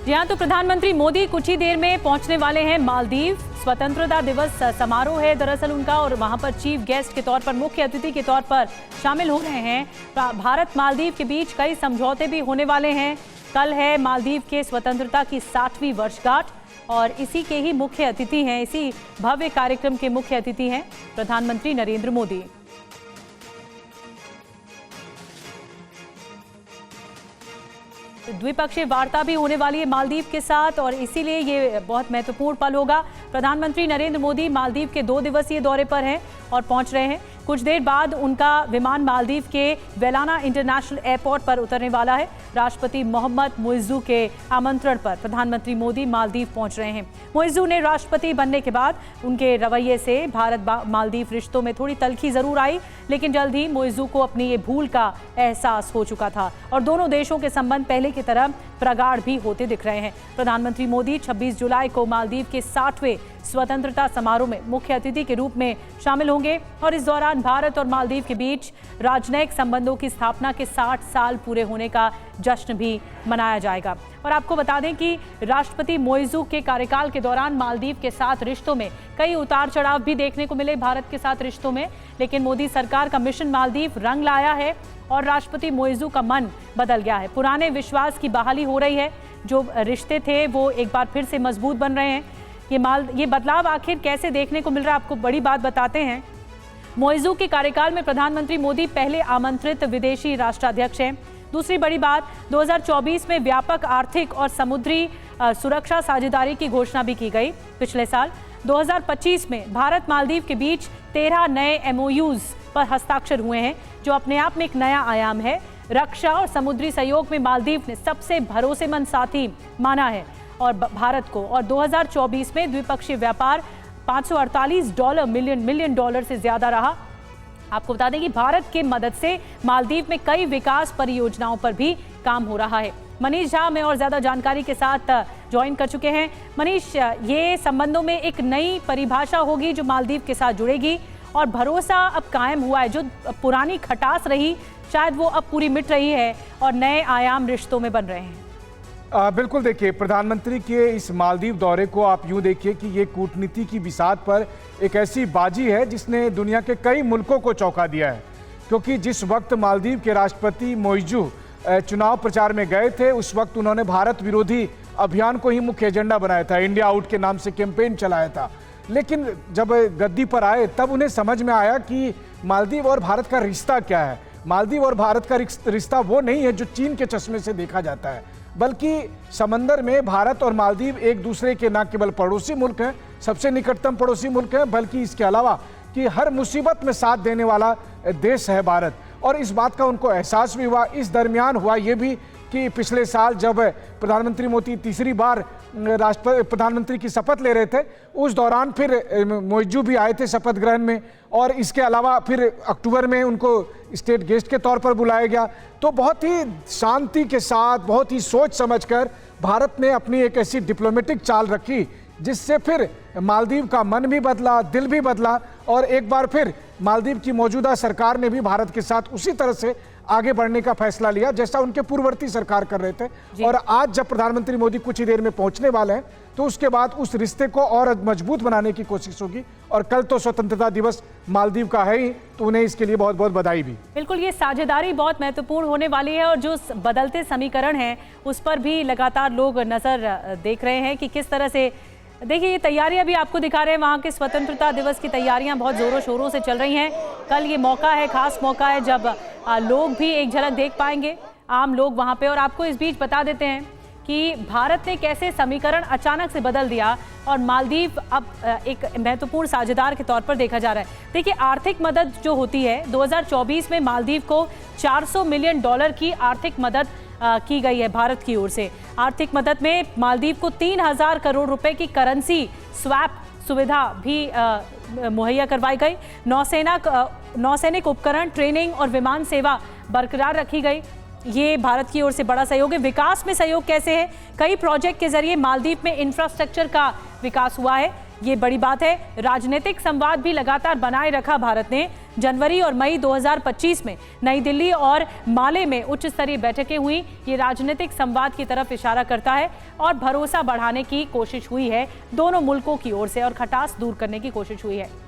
जी हाँ, तो प्रधानमंत्री मोदी कुछ ही देर में पहुंचने वाले हैं मालदीव। स्वतंत्रता दिवस समारोह है दरअसल उनका, और वहां पर चीफ गेस्ट के तौर पर, मुख्य अतिथि के तौर पर शामिल हो रहे हैं। भारत मालदीव के बीच कई समझौते भी होने वाले हैं। कल है मालदीव के स्वतंत्रता की 60वीं वर्षगांठ और इसी के ही मुख्य अतिथि हैं, इसी भव्य कार्यक्रम के मुख्य अतिथि हैं प्रधानमंत्री नरेंद्र मोदी। द्विपक्षीय वार्ता भी होने वाली है मालदीव के साथ और इसीलिए ये बहुत महत्वपूर्ण पल होगा। प्रधानमंत्री नरेंद्र मोदी मालदीव के 2 दिवसीय दौरे पर हैं और पहुंच रहे हैं। कुछ देर बाद उनका विमान मालदीव के वेलाना इंटरनेशनल एयरपोर्ट पर उतरने वाला है। राष्ट्रपति मोहम्मद मुइज़्ज़ू के आमंत्रण पर प्रधानमंत्री मोदी मालदीव पहुंच रहे हैं। मुइज़्ज़ू ने राष्ट्रपति बनने के बाद उनके रवैये से भारत मालदीव रिश्तों में थोड़ी तल्खी जरूर आई, लेकिन जल्द ही मुइज़्ज़ू को अपनी ये भूल का एहसास हो चुका था और दोनों देशों के संबंध पहले की तरह प्रगाढ़ भी होते दिख रहे हैं। प्रधानमंत्री मोदी 26 जुलाई को मालदीव के 60वें स्वतंत्रता समारोह में मुख्य अतिथि के रूप में शामिल होंगे और इस दौरान भारत और मालदीव के बीच राजनयिक संबंधों की स्थापना के 60 साल पूरे होने का जश्न भी मनाया जाएगा। और आपको बता दें कि राष्ट्रपति मुइज़्ज़ू के कार्यकाल के दौरान मालदीव के साथ रिश्तों में कई उतार चढ़ाव भी देखने को मिले भारत के साथ रिश्तों में, लेकिन मोदी सरकार का मिशन मालदीव रंग लाया है और राष्ट्रपति मुइज़्ज़ू का मन बदल गया है। पुराने विश्वास की बहाली हो रही है, जो रिश्ते थे वो एक बार फिर से मजबूत बन रहे हैं। ये बदलाव आखिर कैसे देखने को मिल रहा है, आपको बड़ी बात बताते हैं। मुइज़्ज़ू के कार्यकाल में प्रधानमंत्री मोदी पहले आमंत्रित विदेशी राष्ट्राध्यक्ष हैं। दूसरी बड़ी बात, 2024 में व्यापक आर्थिक और समुद्री सुरक्षा साझेदारी की घोषणा भी की गई। पिछले साल 2025 में भारत मालदीव के बीच 13 नए MOUs पर हस्ताक्षर हुए हैं, जो अपने आप में एक नया आयाम है। रक्षा और समुद्री सहयोग में मालदीव ने सबसे भरोसेमंद साथी माना है और भारत को, और 2024 में द्विपक्षीय व्यापार $548 मिलियन डॉलर से ज्यादा रहा। आपको बता दें कि भारत के मदद से मालदीव में कई विकास परियोजनाओं पर भी काम हो रहा है। मनीष झा हमें और ज्यादा जानकारी के साथ ज्वाइन कर चुके हैं। मनीष, ये संबंधों में एक नई परिभाषा होगी जो मालदीव के साथ जुड़ेगी और भरोसा अब कायम हुआ है। जो पुरानी खटास रही शायद वो अब पूरी मिट रही है और नए आयाम रिश्तों में बन रहे हैं। बिल्कुल, देखिए, प्रधानमंत्री के इस मालदीव दौरे को आप यूं देखिए कि ये कूटनीति की बिसात पर एक ऐसी बाजी है जिसने दुनिया के कई मुल्कों को चौंका दिया है। क्योंकि जिस वक्त मालदीव के राष्ट्रपति मुइज़्ज़ू चुनाव प्रचार में गए थे, उस वक्त उन्होंने भारत विरोधी अभियान को ही मुख्य एजेंडा बनाया था, इंडिया आउट के नाम से कैंपेन चलाया था। लेकिन जब गद्दी पर आए तब उन्हें समझ में आया कि मालदीव और भारत का रिश्ता क्या है। मालदीव और भारत का रिश्ता वो नहीं है जो चीन के चश्मे से देखा जाता है, बल्कि समंदर में भारत और मालदीव एक दूसरे के न केवल पड़ोसी मुल्क हैं, सबसे निकटतम पड़ोसी मुल्क हैं, बल्कि इसके अलावा कि हर मुसीबत में साथ देने वाला देश है भारत। और इस बात का उनको एहसास भी हुआ। इस दरमियान हुआ ये भी कि पिछले साल जब प्रधानमंत्री मोदी तीसरी बार प्रधानमंत्री की शपथ ले रहे थे, उस दौरान फिर मुइज़्ज़ू भी आए थे शपथ ग्रहण में, और इसके अलावा फिर अक्टूबर में उनको स्टेट गेस्ट के तौर पर बुलाया गया। तो बहुत ही शांति के साथ, बहुत ही सोच समझकर भारत ने अपनी एक ऐसी डिप्लोमेटिक चाल रखी जिससे फिर मालदीव का मन भी बदला, दिल भी बदला, और एक बार फिर मालदीव की मौजूदा सरकार ने भी भारत के साथ उसी तरह से आगे बढ़ने का फैसला लिया जैसा उनके पूर्ववर्ती सरकार कर रहे थे। और आज जब प्रधानमंत्री मोदी कुछ ही देर में पहुंचने वाले हैं, तो उसके बाद उस रिश्ते को और मजबूत बनाने की कोशिश होगी। और कल तो स्वतंत्रता दिवस मालदीव का है ही, तो उन्हें इसके लिए बहुत बहुत बधाई भी। बिल्कुल, ये साझेदारी बहुत महत्वपूर्ण होने वाली है और जो बदलते समीकरण हैं उस पर भी लगातार लोग नजर देख रहे हैं कि किस तरह से। देखिए, ये तैयारियां भी आपको दिखा रहे हैं, वहाँ के स्वतंत्रता दिवस की तैयारियां बहुत ज़ोरों शोरों से चल रही हैं। कल ये मौका है, खास मौका है जब लोग भी एक झलक देख पाएंगे, आम लोग वहाँ पे। और आपको इस बीच बता देते हैं कि भारत ने कैसे समीकरण अचानक से बदल दिया और मालदीव अब एक महत्वपूर्ण साझेदार के तौर पर देखा जा रहा है। देखिए, आर्थिक मदद जो होती है, 2024 में मालदीव को $400 मिलियन की आर्थिक मदद की गई है भारत की ओर से। आर्थिक मदद में मालदीव को 3000 करोड़ रुपए की करेंसी स्वैप सुविधा भी मुहैया करवाई गई। नौसैनिक उपकरण, ट्रेनिंग और विमान सेवा बरकरार रखी गई। ये भारत की ओर से बड़ा सहयोग है। विकास में सहयोग कैसे है? कई प्रोजेक्ट के जरिए मालदीव में इंफ्रास्ट्रक्चर का विकास हुआ है, ये बड़ी बात है। राजनीतिक संवाद भी लगातार बनाए रखा भारत ने। जनवरी और मई 2025 में नई दिल्ली और माले में उच्च स्तरीय बैठकें हुई। ये राजनीतिक संवाद की तरफ इशारा करता है और भरोसा बढ़ाने की कोशिश हुई है दोनों मुल्कों की ओर से और खटास दूर करने की कोशिश हुई है।